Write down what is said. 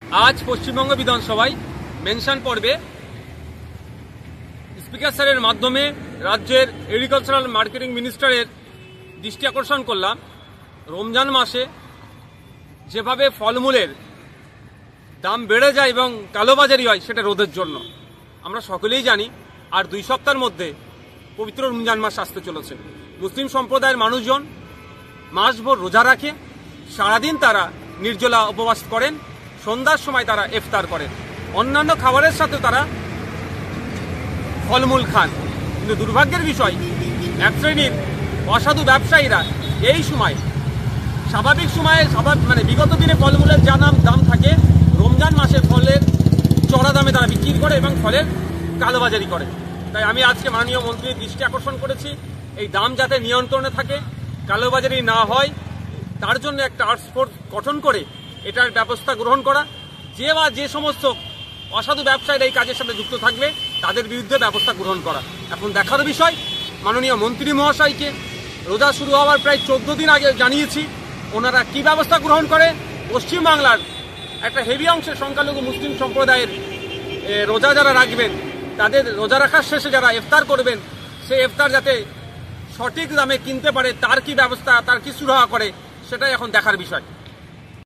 আজ পশ্চিমবঙ্গ বিধানসভায় মেনশন পর্বে স্পিকার স্যারের মাধ্যমে রাজ্যের এগ্রিকালচারাল মার্কেটিং মিনিস্টারের দৃষ্টি আকর্ষণ করলাম। রমজান মাসে যেভাবে ফলমূলের দাম বেড়ে যায় এবং কালোবাজারি হয় সেটা রোধের জন্য। আমরা সকলেই জানি আর 2 সপ্তাহের মধ্যে পবিত্র রমজান মাস আসতে চলেছে। মুসলিম সম্প্রদায়ের মানুষজন মাসভর রোজা রাখে, সারাদিন তারা নির্জলা উপবাস করেন, সন্ধ্যার সময় তারা ইফতার করেন, অন্যান্য খাবারের সাথে তারা ফলমূল খান। কিন্তু দুর্ভাগ্যের বিষয়, এক শ্রেণীর অসাধু ব্যবসায়ীরা এই সময় স্বাভাবিক সময়ে বিগত দিনে ফলমূলের যা দাম থাকে, রমজান মাসে ফলের চড়া দামে তারা বিক্রি করে এবং ফলের কালোবাজারি করে। তাই আমি আজকে মাননীয় মন্ত্রীর দৃষ্টি আকর্ষণ করেছি, এই দাম যাতে নিয়ন্ত্রণে থাকে, কালোবাজারি না হয়, তার জন্য একটা টাস্ক ফোর্স গঠন করে এটার ব্যবস্থা গ্রহণ করা। যে সমস্ত অসাধু ব্যবসায়ীরা এই কাজের সাথে যুক্ত থাকবে তাদের বিরুদ্ধে ব্যবস্থা গ্রহণ করা। এখন দেখার বিষয়, মাননীয় মন্ত্রী মহাশয়কে রোজা শুরু হওয়ার প্রায় 14 দিন আগে জানিয়েছি, ওনারা কি ব্যবস্থা গ্রহণ করে। পশ্চিমবাংলার একটা হেভি অংশের সংখ্যালঘু মুসলিম সম্প্রদায়ের রোজা যারা রাখবেন, তাদের রোজা রাখার শেষে যারা ইফতার করবেন, সেই ইফতার যাতে সঠিক দামে কিনতে পারে, তার কি ব্যবস্থা, তার কি সুরাহা করে, সেটাই এখন দেখার বিষয়।